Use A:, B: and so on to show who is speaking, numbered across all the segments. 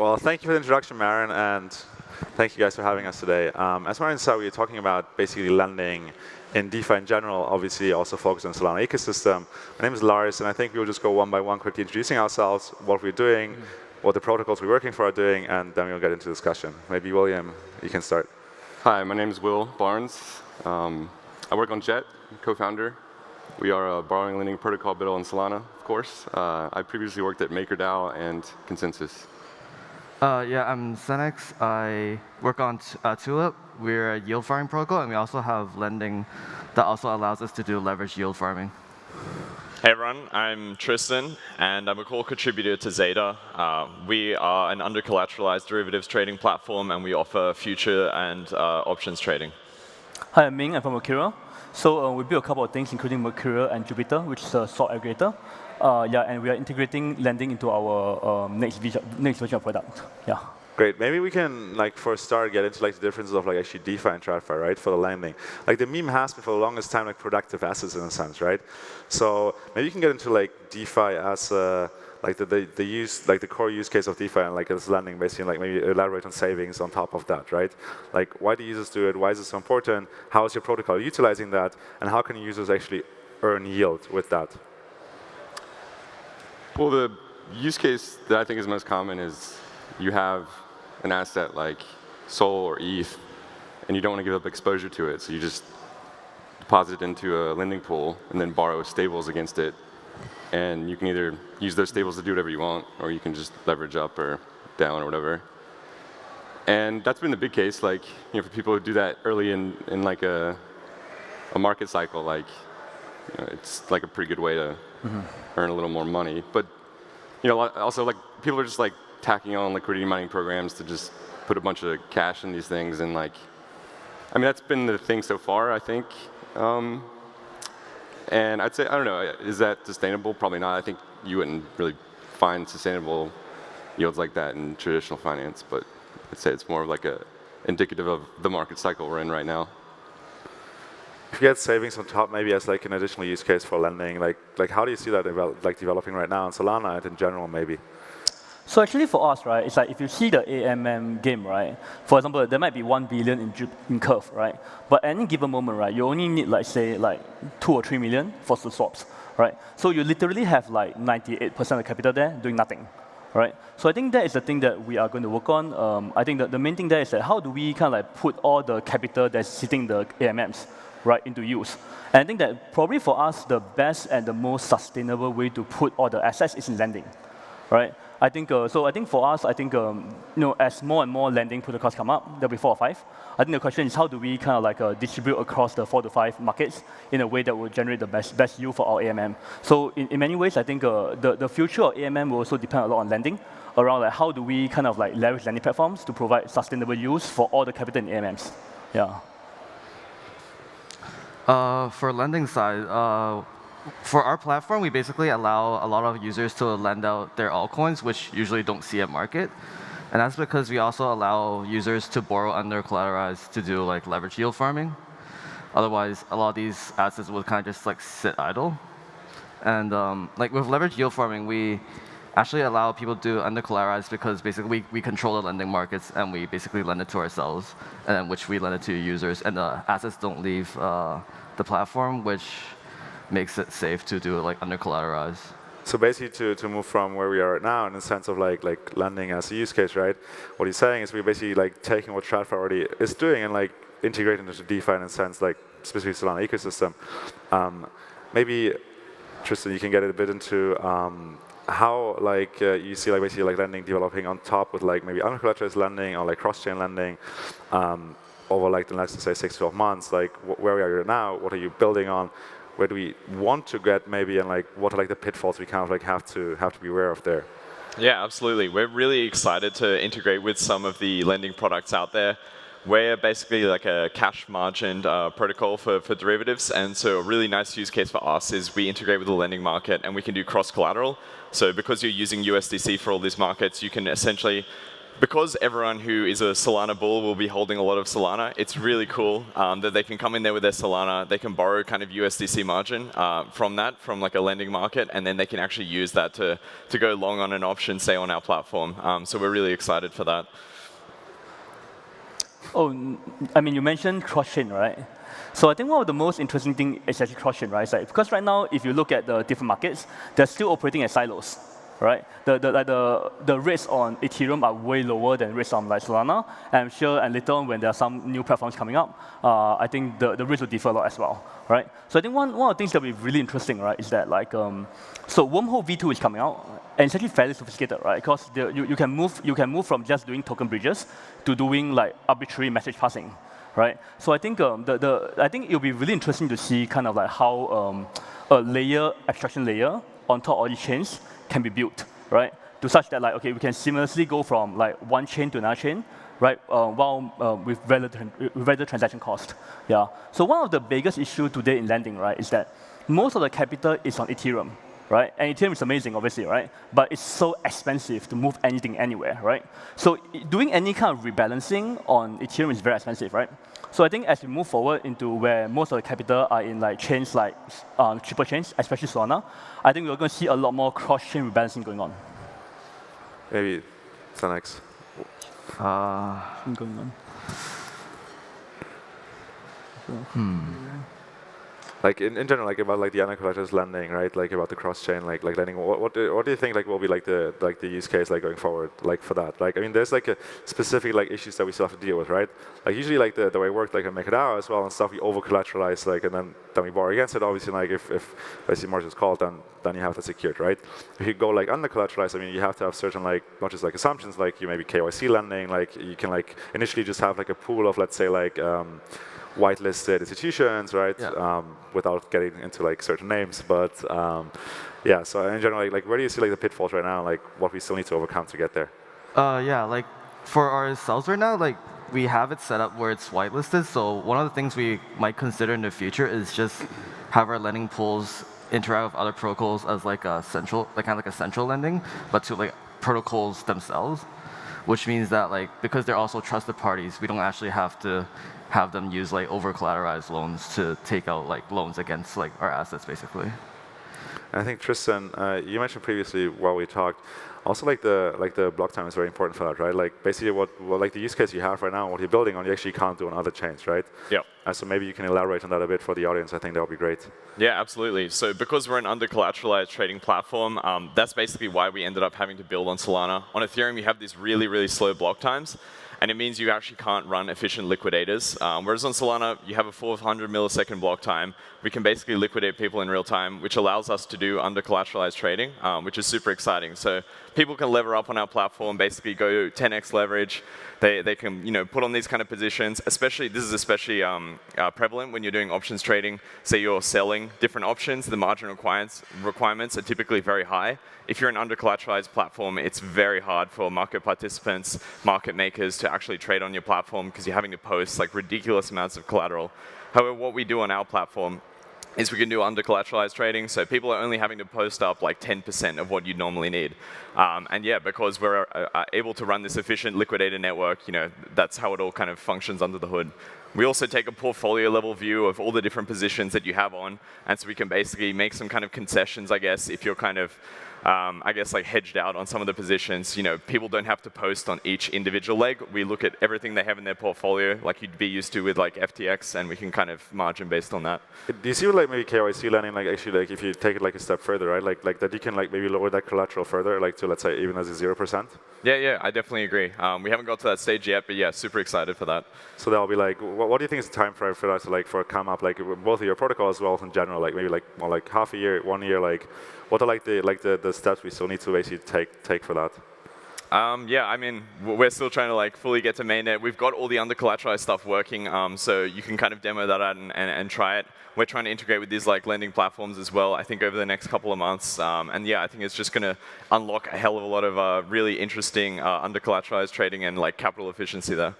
A: Well, thank you for the introduction, Maren, and thank you guys for having us today. As Maren said, we were talking about basically lending in DeFi in general, obviously also focused on Solana ecosystem. My name is Lars, and I think we'll just go one by one, quickly introducing ourselves, what we're doing, what the protocols we're working for are doing, and then we'll get into discussion. Maybe William, you can start.
B: Hi, my name is Will Barnes. I work on Jet, co-founder. We are a borrowing lending protocol built on Solana, of course. I previously worked at MakerDAO and Consensus.
C: Yeah, I'm Senex. I work on Tulip. We're a yield farming protocol, and we also have lending that also allows us to do leverage yield farming.
D: Hey everyone, I'm Tristan, and I'm a core contributor to Zeta. We are an under-collateralized derivatives trading platform, and we offer future and options trading.
E: Hi, I'm Ming. I'm from Mercurial. So we built a couple of things, including Mercurial and Jupiter, which is a swap aggregator. Yeah, and we are integrating lending into our next version of product. Yeah.
A: Great. Maybe we can, for a start, get into the differences of actually DeFi and TradFi, right, for the lending. The meme has been for the longest time productive assets in a sense, right? So maybe you can get into DeFi as the core use case of DeFi and as lending, basically, maybe elaborate on savings on top of that, right? Why do users do it? Why is it so important? How is your protocol utilizing that? And how can users actually earn yield with that?
B: Well, the use case that I think is most common is you have an asset like Sol or ETH, and you don't want to give up exposure to it, so you just deposit it into a lending pool and then borrow stables against it. And you can either use those stables to do whatever you want, or you can just leverage up or down or whatever. And that's been the big case, for people who do that early in a market cycle, it's a pretty good way to earn a little more money. But also people are just tacking on liquidity mining programs to just put a bunch of cash in these things, and that's been the thing so far, I think. And I'd say, I don't know, is that sustainable? Probably not. I think you wouldn't really find sustainable yields like that in traditional finance, but I'd say it's more of indicative of the market cycle we're in right now.
A: If you get savings on top, maybe as an additional use case for lending, how do you see that developing right now in Solana and in general, maybe?
E: So actually for us, right, it's if you see the AMM game, right, for example, there might be 1 billion in curve, right? But at any given moment, right, you only need, say, 2 or 3 million for the swaps, right? So you literally have 98% of the capital there doing nothing, right? So I think that is the thing that we are going to work on. I think that the main thing there is that how do we kind of put all the capital that's sitting in the AMMs, right, into use. And I think that probably for us, the best and the most sustainable way to put all the assets is in lending, right? I think so. I think for us, I think as more and more lending protocols come up, there'll be 4 or 5. I think the question is how do we kind of distribute across the 4 to 5 markets in a way that will generate the best yield for our AMM. So in many ways, I think the future of AMM will also depend a lot on lending, around how do we kind of leverage lending platforms to provide sustainable use for all the capital in AMMs. Yeah.
C: For lending side, for our platform, we basically allow a lot of users to lend out their altcoins, which usually don't see at market. And that's because we also allow users to borrow under collateralized to do leverage yield farming. Otherwise, a lot of these assets would kind of just sit idle. And with leverage yield farming, we actually allow people to do under collateralized because basically we control the lending markets and we basically lend it to ourselves, and then which we lend it to users. And the assets don't leave the platform, which makes it safe to do it under collateralized.
A: So basically, to move from where we are right now in the sense of lending as a use case, right? What he's saying is we're basically taking what TradFi already is doing and integrating it into DeFi in a sense, specifically Solana ecosystem. Maybe Tristan, you can get a bit into how you see basically lending developing on top with maybe uncollateralized lending or cross-chain lending over the next, say, 6 to 12 months. Where we are right now, what are you building on? Where do we want to get maybe, and what are the pitfalls we kind of have to be aware of there?
D: Yeah, absolutely. We're really excited to integrate with some of the lending products out there. We're basically a cash margined protocol for derivatives, and so a really nice use case for us is we integrate with the lending market and we can do cross-collateral. So because you're using USDC for all these markets, you can essentially because everyone who is a Solana bull will be holding a lot of Solana, it's really cool that they can come in there with their Solana, they can borrow kind of USDC margin from like a lending market, and then they can actually use that to go long on an option, say on our platform. So we're really excited for that.
E: Oh, I mean, you mentioned cross-chain, right? So I think one of the most interesting things is actually cross-chain, right? It's like, because right now, if you look at the different markets, they're still operating as silos, right? The rates on Ethereum are way lower than rates on like Solana. And I'm sure, and later on when there are some new platforms coming up, I think the rates will differ a lot as well, right? So I think one of the things that will be really interesting, right, is that like, so Wormhole V2 is coming out, and it's actually fairly sophisticated, right? Because you can move from just doing token bridges to doing like arbitrary message passing, right? So I think I think it'll be really interesting to see kind of like how a abstraction layer on top of all these chains can be built, right? To such that like, okay, we can seamlessly go from like one chain to another chain, right? With very little transaction cost. Yeah. So one of the biggest issues today in lending, right, is that most of the capital is on Ethereum, right? And Ethereum is amazing, obviously, right? But it's so expensive to move anything anywhere, right? So doing any kind of rebalancing on Ethereum is very expensive, right? So I think as we move forward into where most of the capital are in like chains like triple chains, especially Solana, I think we're going to see a lot more cross-chain rebalancing going on.
A: Maybe Sanex.
E: Going on.
A: Like in general, like about like the uncollateralized lending, right? Like about the cross-chain, like lending. What do you think like will be like the use case like going forward, like for that? Like I mean, there's like a specific like issues that we still have to deal with, right? Like usually like the way it worked like in MakerDAO as well and stuff, we over-collateralize like and then we borrow against it. Obviously, like if basically margin is called, then you have that secured, right? If you go like under-collateralized, I mean, you have to have certain like not just like assumptions, like you maybe KYC lending, like you can like initially just have like a pool of let's say like whitelisted institutions, right?
C: Yeah.
A: Without getting into like certain names, but yeah. So in general, like where do you see like the pitfalls right now? Like what we still need to overcome to get there?
C: Yeah, like for ourselves right now, like we have it set up where it's whitelisted. So one of the things we might consider in the future is just have our lending pools interact with other protocols as like a central, like kind of like a central lending, but to like protocols themselves, which means that like because they're also trusted parties, we don't actually have to have them use like over-collateralized loans to take out like loans against like our assets, basically.
A: And I think Tristan, you mentioned previously while we talked, also like the block time is very important for that, right? Like basically what like the use case you have right now, what you're building on, you actually can't do on other chains, right?
D: Yeah.
A: So maybe you can elaborate on that a bit for the audience. I think that would be great.
D: Yeah, absolutely. So because we're an under-collateralized trading platform, that's basically why we ended up having to build on Solana. On Ethereum, you have these really, really slow block times. And it means you actually can't run efficient liquidators. Whereas on Solana, you have a 400 millisecond block time. We can basically liquidate people in real time, which allows us to do under-collateralized trading, which is super exciting. So people can lever up on our platform, basically go 10x leverage. They can put on these kind of positions. This is especially prevalent when you're doing options trading. Say you're selling different options, the margin requirements are typically very high. If you're an under-collateralized platform, it's very hard for market participants, market makers to actually trade on your platform because you're having to post like ridiculous amounts of collateral. However, what we do on our platform is we can do under-collateralized trading, so people are only having to post up like 10% of what you normally need. And yeah, because we're able to run this efficient liquidator network, that's how it all kind of functions under the hood. We also take a portfolio level view of all the different positions that you have on, and so we can basically make some kind of concessions, I guess, if you're kind of like hedged out on some of the positions. People don't have to post on each individual leg. We look at everything they have in their portfolio, like you'd be used to with like FTX, and we can kind of margin based on that.
A: Do you see like maybe KYC lending, like actually like if you take it like a step further, right? Like that you can like maybe lower that collateral further, like to let's say even as a 0%?
D: Yeah, I definitely agree. We haven't got to that stage yet, but yeah, super excited for that.
A: So that'll be like, what do you think is the time frame for that to like for come up, like both of your protocols as well as in general, like maybe like more like half a year, 1 year, like what are like the steps we still need to basically take for that?
D: Yeah, I mean, we're still trying to like fully get to mainnet. We've got all the under-collateralized stuff working, so you can kind of demo that out and try it. We're trying to integrate with these like lending platforms as well, I think over the next couple of months. And yeah, I think it's just going to unlock a hell of a lot of really interesting under-collateralized trading and like capital efficiency there.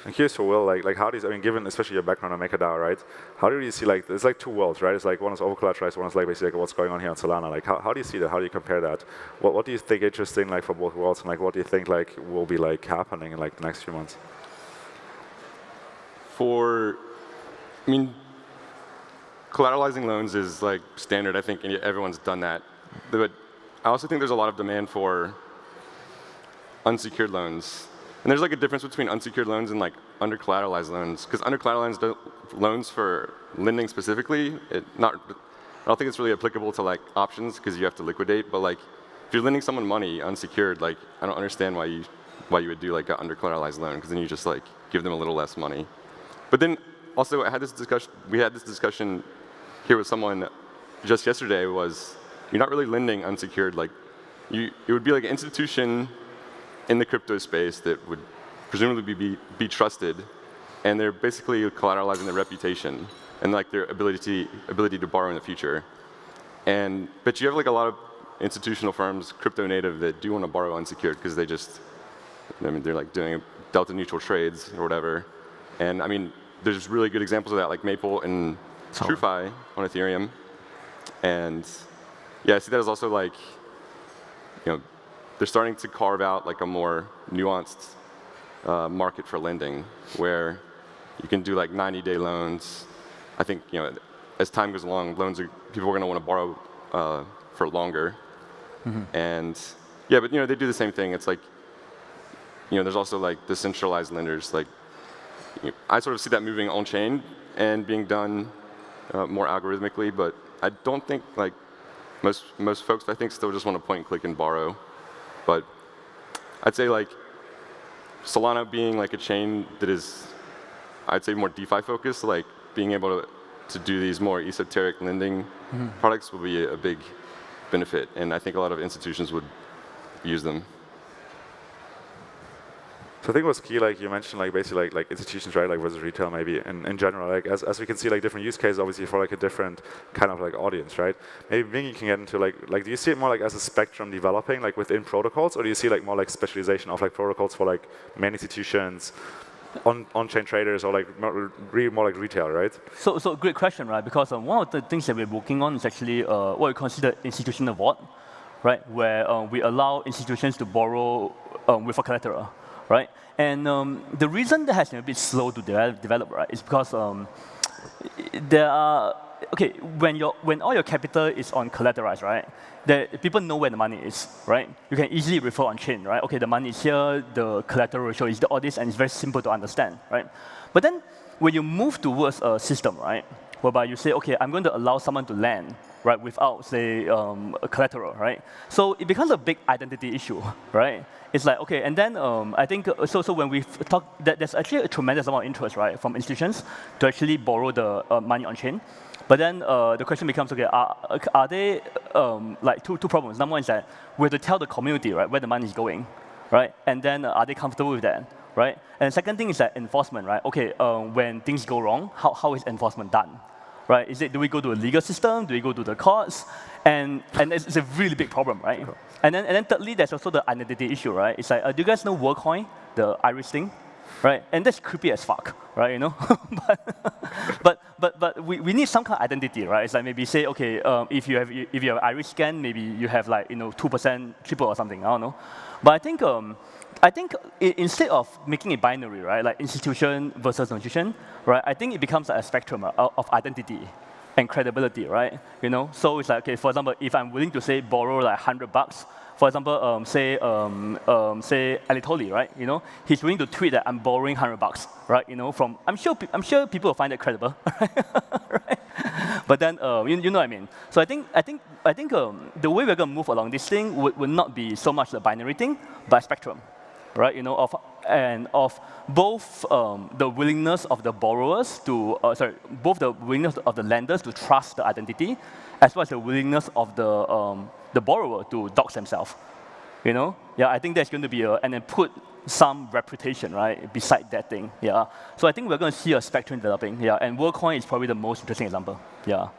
A: I'm curious for Will, like how do you, I mean, given especially your background on MakerDAO, right? How do you see like, there's like two worlds, right? It's like one is over-collateralized, one is like basically like what's going on here on Solana. Like how do you see that? How do you compare that? What do you think interesting like for both worlds, and like what do you think like will be like happening in like the next few months?
B: I mean, collateralizing loans is like standard. I think everyone's done that. But I also think there's a lot of demand for unsecured loans. And there's like a difference between unsecured loans and like under-collateralized loans. Because under-collateralized loans for lending specifically, I don't think it's really applicable to like options because you have to liquidate. But like if you're lending someone money unsecured, like I don't understand why you would do like an under-collateralized loan, because then you just like give them a little less money. But then also we had this discussion here with someone just yesterday, was you're not really lending unsecured. Like it would be like an institution in the crypto space that would presumably be trusted, and they're basically collateralizing their reputation and like their ability to borrow in the future. But you have like a lot of institutional firms, crypto native, that do want to borrow unsecured because they just, I mean, they're like doing delta neutral trades or whatever. And I mean, there's really good examples of that, like Maple and TrueFi on Ethereum. And yeah, I see that as also like, you know, they're starting to carve out like a more nuanced market for lending, where you can do like 90-day loans. I think, you know, as time goes along, people are going to want to borrow for longer. And yeah, but you know, they do the same thing. It's like, you know, there's also like decentralized lenders. Like, you know, I sort of see that moving on chain and being done more algorithmically. But I don't think like most folks, I think, still just want to point and click and borrow. But I'd say like Solana being like a chain that is, I'd say, more DeFi focused, like being able to do these more esoteric lending products will be a big benefit. And I think a lot of institutions would use them.
A: So I think what's key, like you mentioned, like basically like institutions, right, like versus retail, maybe in general, like as we can see, like different use cases, obviously for like a different kind of like audience, right? Maybe you can get into like do you see it more like as a spectrum developing, like within protocols, or do you see like more like specialization of like protocols for like main institutions, on-chain traders, or like really more like retail, right?
E: So great question, right? Because one of the things that we're working on is actually what we consider institutional vault, right? Where we allow institutions to borrow with a collateral. Right? And the reason that has been a bit slow to develop, right, is because there are, okay, when all your capital is on collateralized, right, people know where the money is, right? You can easily refer on chain, right? Okay, the money is here, the collateral ratio is all this, and it's very simple to understand, right? But then when you move towards a system, right, whereby you say, okay, I'm going to allow someone to lend, right, without, say, a collateral, right? So it becomes a big identity issue, right? It's like, okay, and then I think, so when we talk, there's actually a tremendous amount of interest, right, from institutions to actually borrow the money on chain. But then the question becomes, okay, are they, like two problems. Number one is that we have to tell the community, right, where the money is going, right? And then are they comfortable with that, right? And the second thing is that enforcement, right? Okay, when things go wrong, how is enforcement done? Right? Do we go to a legal system? Do we go to the courts? And it's a really big problem, right? Cool. And then thirdly, there's also the identity issue, right? It's like, do you guys know WorldCoin, the Irish thing? Right? And that's creepy as fuck, right? You know? but we need some kind of identity, right? It's like maybe say, okay, if you have Irish scan, maybe you have like 2% triple or something. I don't know. But I think instead of making it binary, right, like institution versus non-institution, right, I think it becomes a spectrum of identity and credibility, right? You know, so it's like, okay, for example, if I'm willing to say borrow like $100, for example, say Anatoly, right? You know, he's willing to tweet that I'm borrowing $100, right? You know, from I'm sure people will find that credible, right? But then you know what I mean. So I think the way we're going to move along this thing would not be so much the binary thing, but a spectrum. Right, you know, of both the willingness of the borrowers to, both the willingness of the lenders to trust the identity, as well as the willingness of the borrower to dox themselves. You know, yeah, I think there's going to be and then put some reputation, right, beside that thing. Yeah, so I think we're going to see a spectrum developing. Yeah, and WorldCoin is probably the most interesting example. Yeah.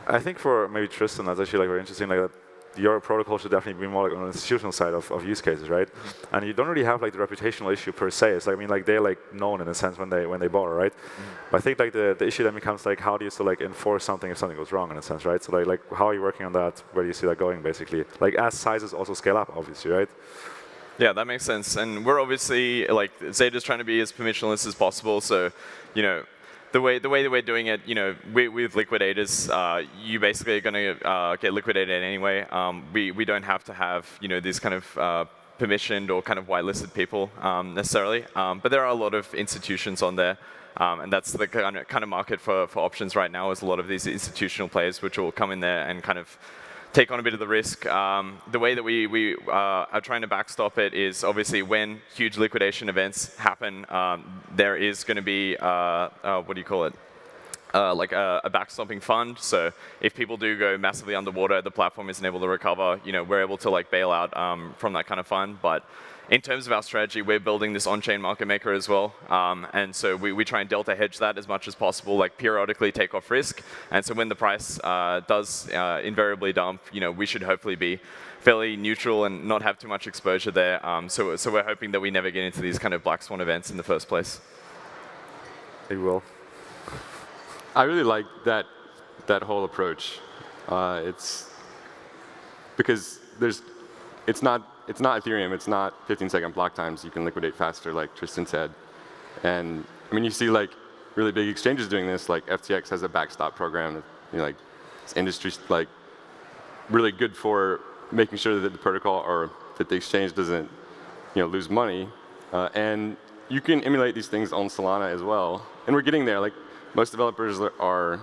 A: I think for maybe Tristan, that's actually like very interesting. Like your protocol should definitely be more like on the institutional side of use cases, right? And you don't really have like the reputational issue per se. It's like, I mean, like they're like known in a sense when they borrow, right? But I think like the issue then becomes like, how do you still like enforce something if something goes wrong in a sense, right? So like how are you working on that? Where do you see that going basically? Like as sizes also scale up, obviously, right?
D: Yeah, that makes sense. And we're obviously, like, Zeta's trying to be as permissionless as possible. So, you know, the way that we're doing it, you know, with liquidators, you basically are going to get liquidated anyway. We don't have to have, you know, these kind of permissioned or kind of whitelisted people necessarily. But there are a lot of institutions on there. And that's the kind of market for options right now, is a lot of these institutional players which will come in there and kind of take on a bit of the risk. The way that we are trying to backstop it is obviously when huge liquidation events happen, there is going to be, what do you call it? Like a backstopping fund. So if people do go massively underwater, the platform isn't able to recover, you know, we're able to like bail out from that kind of fund. But in terms of our strategy, we're building this on-chain market maker as well. And so we try and delta hedge that as much as possible, like periodically take off risk. And so when the price does invariably dump, you know, we should hopefully be fairly neutral and not have too much exposure there. So we're hoping that we never get into these kind of black swan events in the first place.
A: It will.
B: I really like that whole approach. It's because it's not Ethereum. It's not 15-second block times. You can liquidate faster, like Tristan said. And I mean, you see like really big exchanges doing this. Like FTX has a backstop program. You know, like this industry's like really good for making sure that the protocol or that the exchange doesn't, you know, lose money. And you can emulate these things on Solana as well. And we're getting there. Like most developers are,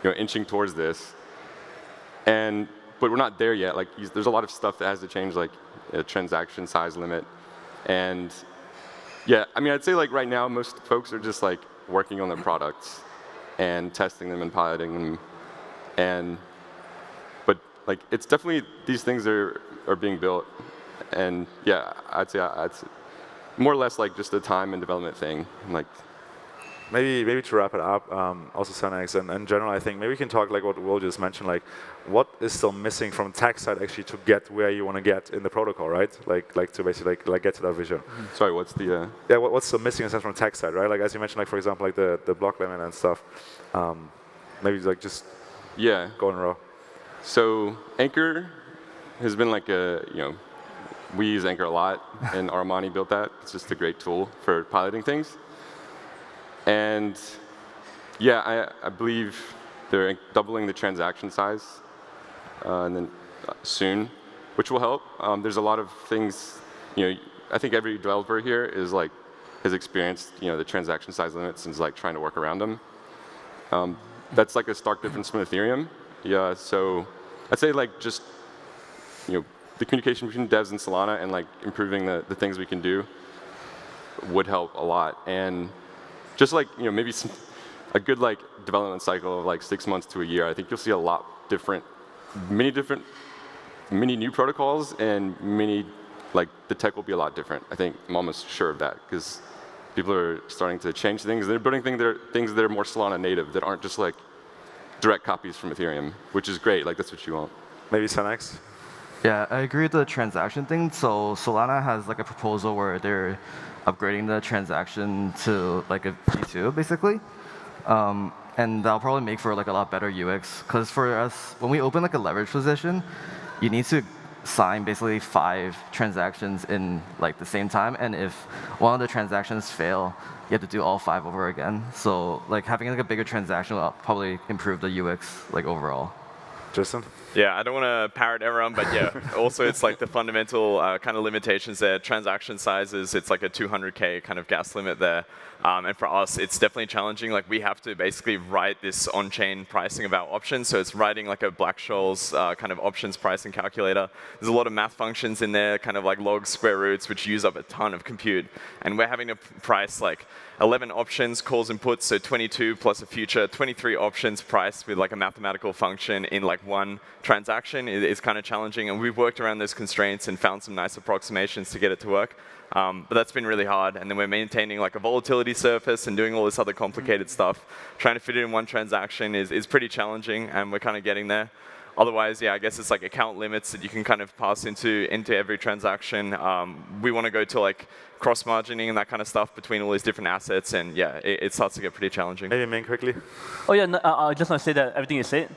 B: you know, inching towards this. But we're not there yet. Like there's a lot of stuff that has to change, like a transaction size limit. And yeah, I mean, I'd say like right now, most folks are just like working on their products and testing them and piloting them. But like, it's definitely, these things are being built. And yeah, I'd say it's more or less like just a time and development thing. Like,
A: Maybe to wrap it up, also Senex, and in general, I think maybe we can talk like what Will just mentioned, like what is still missing from tech side actually to get where you want to get in the protocol, right? Like to basically like get to that vision.
B: Sorry, what's the?
A: Yeah, what's still missing in a sense from tech side, right? Like as you mentioned, like for example, like the block limit and stuff. Maybe like just go in a row.
B: So Anchor has been like we use Anchor a lot, and Armani built that. It's just a great tool for piloting things. And yeah, I believe they're doubling the transaction size and then soon, which will help. There's a lot of things, you know, I think every developer here is like has experienced, you know, the transaction size limits and is like trying to work around them. That's like a stark difference from Ethereum. Yeah, so I'd say like just, you know, the communication between devs and Solana and like improving the things we can do would help a lot. And just like, you know, maybe a good like development cycle of like 6 months to a year, I think you'll see a lot many new protocols, and like the tech will be a lot different. I think I'm almost sure of that, because people are starting to change things. They're building things that are more Solana native, that aren't just like direct copies from Ethereum, which is great. Like that's what you want.
A: Maybe Senex?
C: Yeah, I agree with the transaction thing. So Solana has like a proposal where they're upgrading the transaction to like a V2 basically. And that'll probably make for like a lot better UX. Because for us, when we open like a leverage position, you need to sign basically 5 transactions in like the same time. And if one of the transactions fail, you have to do all 5 over again. So like having like a bigger transaction will probably improve the UX like overall.
A: Tristan?
D: Yeah, I don't want to parrot everyone, but yeah, also it's like the fundamental kind of limitations there. Transaction sizes, it's like a 200K kind of gas limit there. And for us, it's definitely challenging. Like we have to basically write this on-chain pricing of our options. So it's writing like a Black-Scholes kind of options pricing calculator. There's a lot of math functions in there, kind of like log square roots, which use up a ton of compute. And we're having to price like 11 options, calls and puts, so 22 plus a future, 23 options priced with like a mathematical function in like one transaction is kind of challenging. And we've worked around those constraints and found some nice approximations to get it to work. But that's been really hard. And then we're maintaining like a volatility surface and doing all this other complicated stuff. Trying to fit it in one transaction is pretty challenging, and we're kind of getting there. Otherwise, yeah, I guess it's like account limits that you can kind of pass into every transaction. We want to go to like cross-margining and that kind of stuff between all these different assets, and yeah, it starts to get pretty challenging.
A: Maybe Ming quickly.
E: Oh yeah, no, I just want to say that everything is said,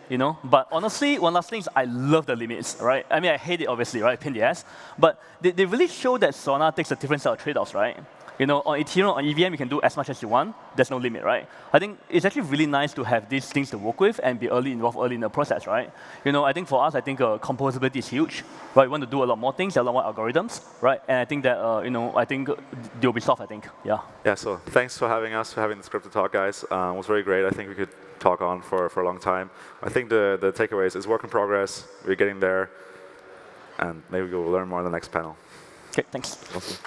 E: But honestly, one last thing is I love the limits, right? I mean, I hate it obviously, right? Pain in the ass. But they really show that Solana takes a different set of trade-offs, right? On Ethereum, on EVM, you can do as much as you want. There's no limit, right? I think it's actually really nice to have these things to work with and be involved early in the process, right? I think for us, I think composability is huge, right? We want to do a lot more things, a lot more algorithms, right? And I think that, I think they'll be solved, I think, yeah.
A: Yeah, so thanks for having us, for having this crypto talk, guys. It was very great. I think we could talk on for a long time. I think the takeaway is work in progress. We're getting there. And maybe we'll learn more in the next panel.
E: Okay, thanks.
A: Awesome.